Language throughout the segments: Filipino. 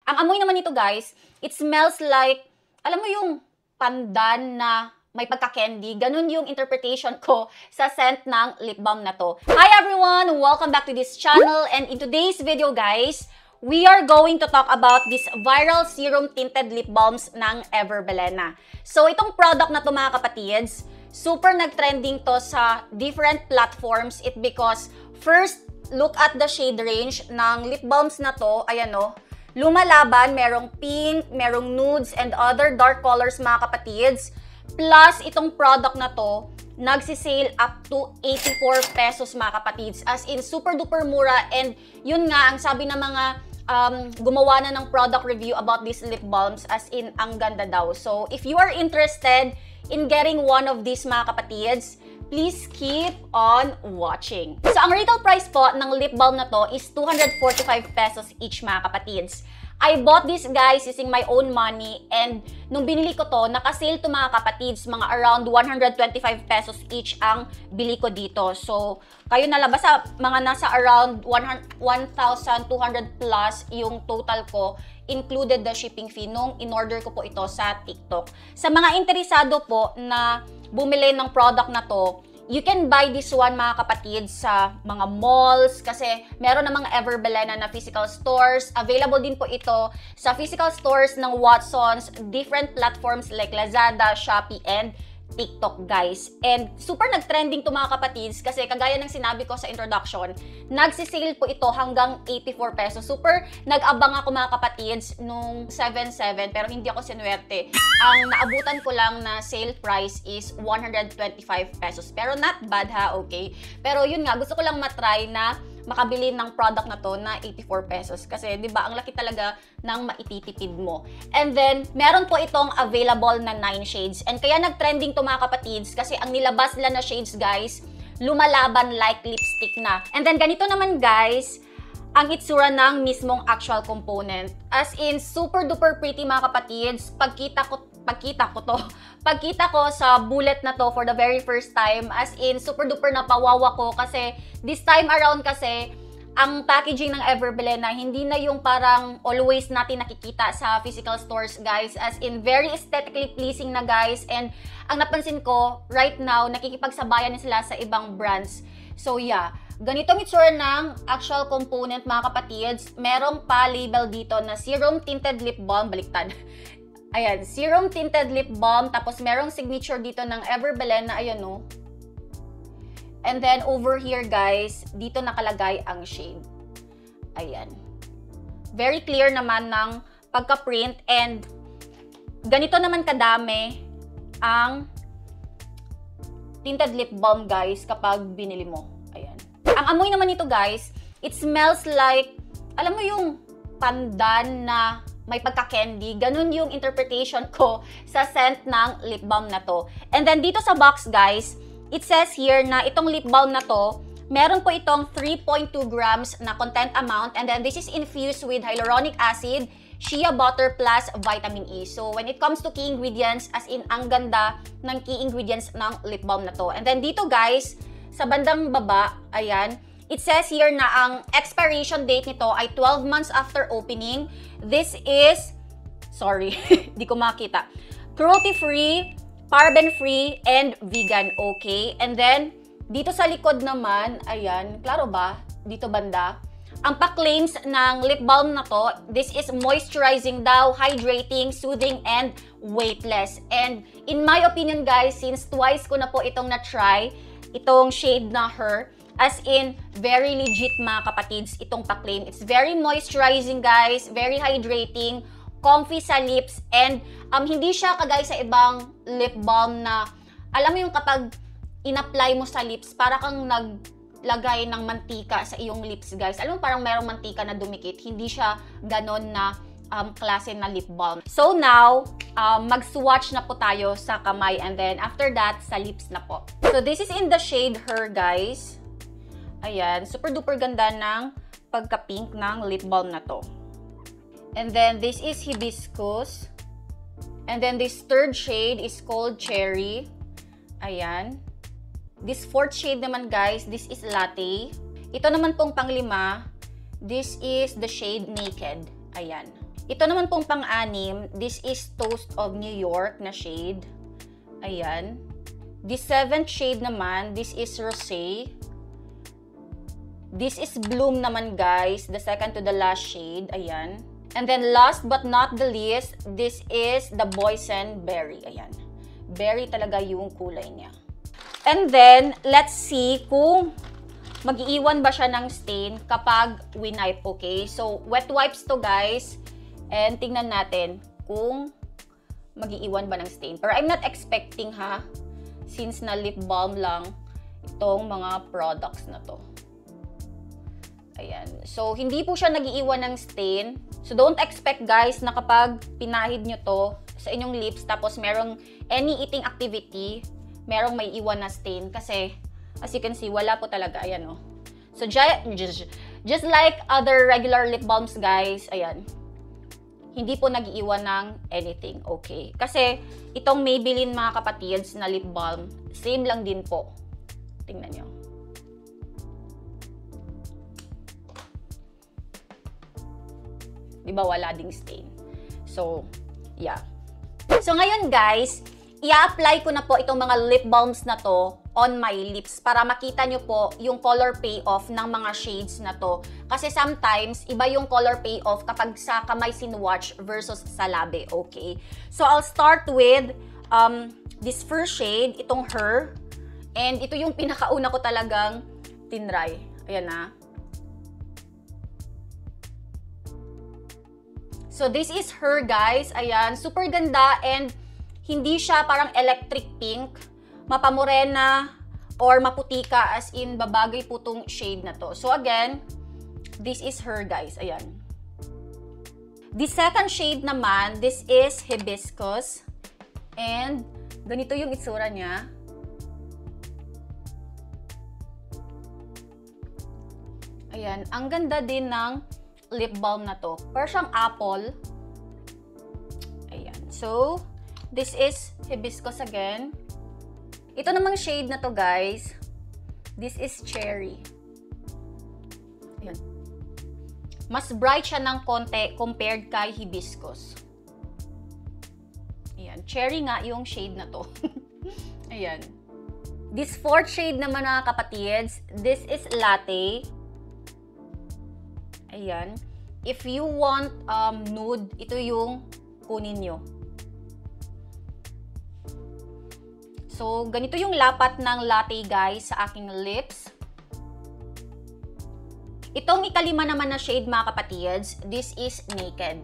Ang amoy naman nito guys, it smells like, alam mo yung pandan na may pagka-candy. Ganun yung interpretation ko sa scent ng lip balm na to. Hi everyone! Welcome back to this channel. And in today's video guys, we are going to talk about this viral serum tinted lip balms ng Everbelena. So itong product na to mga kapatids, super nag-trending to sa different platforms. It because first, look at the shade range ng lip balms na to. Ayan o. Lumalaban, merong pink, merong nudes, and other dark colors mga kapatids. Plus, itong product na to, nagsisale up to 84 pesos mga kapatids. As in, super duper mura. And yun nga, ang sabi ng mga gumawa na ng product review about these lip balms, as in, ang ganda daw. So, if you are interested in getting one of these mga kapatids, please keep on watching. So, ang retail price po ng lip balm na to is 245 pesos each mga kapatids. I bought this guys using my own money and nung binili ko to, nakasale to mga kapatids, mga around 125 pesos each ang bili ko dito. So, kayo nalabas sa mga nasa around 1,200 plus yung total ko, included the shipping fee nung in-order ko po ito sa TikTok. Sa mga interesado po na bumili ng product na to, you can buy this one mga kapatids sa mga malls kasi meron namang Everbelena na physical stores. Available din po ito sa physical stores ng Watsons, different platforms like Lazada, Shopee, and TikTok guys. And super nag-trending to mga kapatids kasi kagaya ng sinabi ko sa introduction, nagsisale po ito hanggang 84 pesos. Super nag-abang ako mga kapatids nung 7/7 pero hindi ako sinuwerte. Ang naabutan ko lang na sale price is 125 pesos. Pero not bad ha, okay? Pero yun nga, gusto ko lang matry na makabili ng product na to na 84 pesos. Kasi, di ba, ang laki talaga ng maititipid mo. And then, meron po itong available na 9 shades. And kaya nag-trending to mga kapatids kasi ang nilabas nila na shades, guys, lumalaban like lipstick na. And then, ganito naman, guys, ang itsura ng mismong actual component. As in, super duper pretty mga kapatids. Pagkita ko sa bullet na to for the very first time, as in, super duper napawawa ko kasi this time around kasi, ang packaging ng Everbelena, hindi na yung parang always natin nakikita sa physical stores, guys. As in, very aesthetically pleasing na, guys. And ang napansin ko, right now, nakikipagsabayan na sila sa ibang brands. So, yeah. Ganitong itsura ng actual component, mga kapatids. Merong pa label dito na serum tinted lip balm. Baliktad. Ayan, serum tinted lip balm. Tapos merong signature dito ng Everbelena. Ayan o. And then over here guys, dito nakalagay ang shade. Ayan. Very clear naman ng pagka-print. And ganito naman kadami ang tinted lip balm guys kapag binili mo. Ayan. Ang amoy naman nito guys, it smells like, alam mo yung pandan na may pagka-candy. Ganun yung interpretation ko sa scent ng lip balm na to. And then dito sa box guys, it says here na itong lip balm na to, meron po itong 3.2 grams na content amount. And then this is infused with hyaluronic acid, shea butter plus vitamin E. So when it comes to key ingredients, as in ang ganda ng key ingredients ng lip balm na to. And then dito guys, sa bandang baba, ayan, it says here na ang expiration date nito ay 12 months after opening. This is, sorry, di ko makita, cruelty-free, paraben-free, and vegan, okay? And then, dito sa likod naman, ayan, klaro ba? Dito banda. Ang pa-claims ng lip balm na to, this is moisturizing daw, hydrating, soothing, and weightless. And in my opinion guys, since twice ko na po itong na-try, itong shade na Her, as in, very legit mga kapatids, itong pa-claim. It's very moisturizing guys, very hydrating, comfy sa lips, and hindi siya kagaya sa ibang lip balm na, alam mo yung kapag in-apply mo sa lips, para kang naglagay ng mantika sa iyong lips guys. Alam mo parang merong mantika na dumikit, hindi siya ganon na klase na lip balm. So now, mag-swatch na po tayo sa kamay and then after that, sa lips na po. So this is in the shade Her guys. Ayan, super duper ganda ng pagka-pink ng lip balm na to. And then this is hibiscus. And then this third shade is called cherry. Ayan. This fourth shade naman guys, this is latte. Ito naman pong panglima, this is the shade naked. Ayan. Ito naman pong pang-anim, this is Toast of New York na shade. Ayan. This 7th shade naman, this is Rosé. This is Bloom naman, guys. The second to the last shade. Ayan. And then last but not the least, this is the Boysenberry. Ayan. Berry talaga yung kulay niya. And then, let's see kung mag-iiwan ba siya ng stain kapag winipe, okay? So, wet wipes to, guys. And tingnan natin kung mag-iiwan ba ng stain. Pero I'm not expecting, ha? Since na lip balm lang itong mga products na to. Ayan. So, hindi po siya nag-iiwan ng stain. So, don't expect, guys, na kapag pinahid nyo to sa inyong lips, tapos merong any eating activity, merong may iwan na stain. Kasi, as you can see, wala po talaga. Ayan, oh. So, just like other regular lip balms, guys, ayan. Hindi po nag-iwan ng anything, okay? Kasi, itong Maybelline, mga kapatids, na lip balm, same lang din po. Tingnan nyo. Diba, wala ding stain. So, yeah. So, ngayon, guys, i-apply ko na po itong mga lip balms na to on my lips para makita nyo po yung color payoff ng mga shades na to. Kasi sometimes, iba yung color payoff kapag sa kamay sinwatch versus sa labi, okay? So, I'll start with this first shade, itong Her. And ito yung pinakauna ko talagang tinry. Ayan na. So, this is Her, guys. Ayan, super ganda and hindi siya parang electric pink, mapamorena, or maputika, as in babagay po tong shade na to. So again, this is Her, guys. Ayan. The second shade naman, this is Hibiscus. And ganito yung itsura niya. Ayan, ang ganda din ng lip balm na to. Parang siyang apple. Ayan. So, this is Hibiscus again. Ito namang shade na to, guys. This is Cherry. Ayan. Mas bright siya ng konti compared kay Hibiscus. Ayan. Cherry nga yung shade na to. Ayan. This fourth shade naman, mga kapatids, this is Latte. Ayan. If you want nude, ito yung kunin nyo. So, ganito yung lapat ng latte, guys, sa aking lips. Itong ikalima naman na shade, mga kapatids, this is Naked.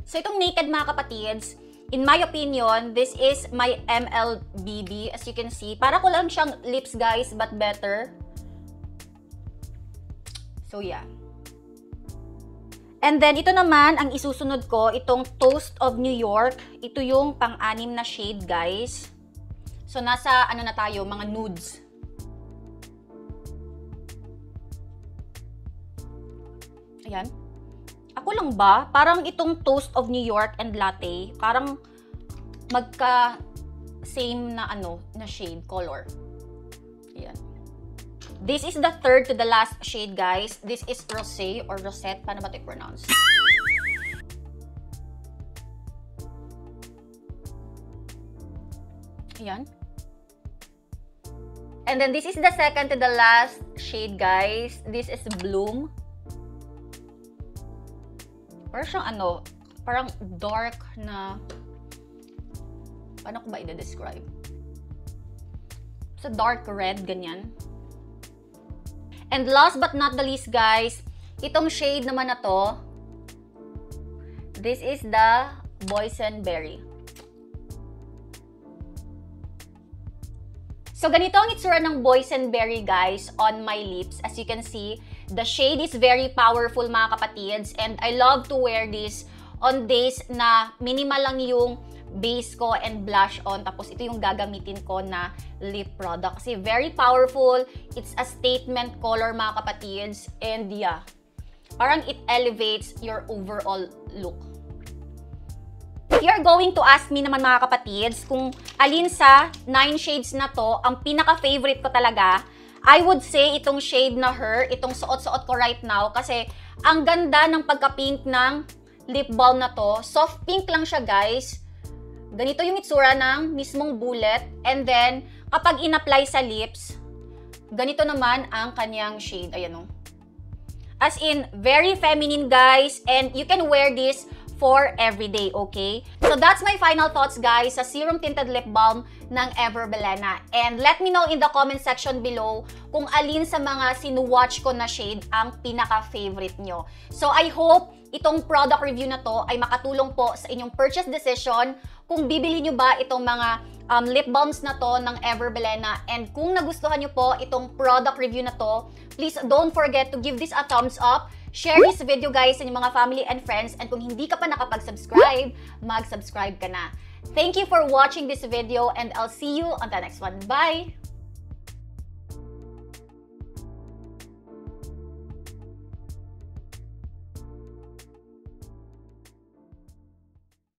So, itong Naked, mga kapatids, in my opinion, this is my MLBB. As you can see, para ko lang siyang lips, guys, but better. So, yeah. And then, ito naman, ang isusunod ko, itong Toast of New York. Ito yung pang-anim na shade, guys. So, nasa, ano na tayo, mga nudes. Ayan. Ako lang ba? Parang itong Toast of New York and Latte, parang magka-same na, na shade, color. Ayan. This is the third to the last shade, guys. This is Rosé or Rosette. Paano ba ito i-pronounce? Ayan. And then this is the second to the last shade, guys. This is Bloom. Parang siyang parang dark na, paano ko ba i-describe? So dark red, ganyan. And last but not the least, guys, itong shade naman na to, this is the Boysenberry. So, ganito ang itsura ng Boysenberry, guys, on my lips. As you can see, the shade is very powerful, mga kapatids. And I love to wear this on days na minimal lang yung base ko and blush on. Tapos, ito yung gagamitin ko na lip product. Kasi very powerful. It's a statement color, mga kapatids. And yeah, parang it elevates your overall look. If you're going to ask me naman, mga kapatids, kung alin sa 9 shades na to, ang pinaka-favorite ko talaga, I would say itong shade na Her, itong suot-suot ko right now kasi ang ganda ng pagka-pink ng lip balm na to. Soft pink lang siya, guys. Ganito yung itsura ng mismong bullet. And then, kapag in-apply sa lips, ganito naman ang kanyang shade. Ayan o. As in, very feminine, guys. And you can wear this for everyday, okay? So that's my final thoughts, guys, sa serum tinted lip balm ng Ever Bilena. And let me know in the comment section below kung alin sa mga sinuwatch ko na shade ang pinaka-favorite nyo. So I hope itong product review na to ay makatulong po sa inyong purchase decision kung bibili nyo ba itong mga lip balms na to ng Ever Bilena. And kung nagustuhan nyo po itong product review na to, please don't forget to give this a thumbs up. Share this video, guys, sa inyong mga family and friends. And kung hindi ka pa nakapag-subscribe, mag-subscribe ka na. Thank you for watching this video and I'll see you on the next one. Bye!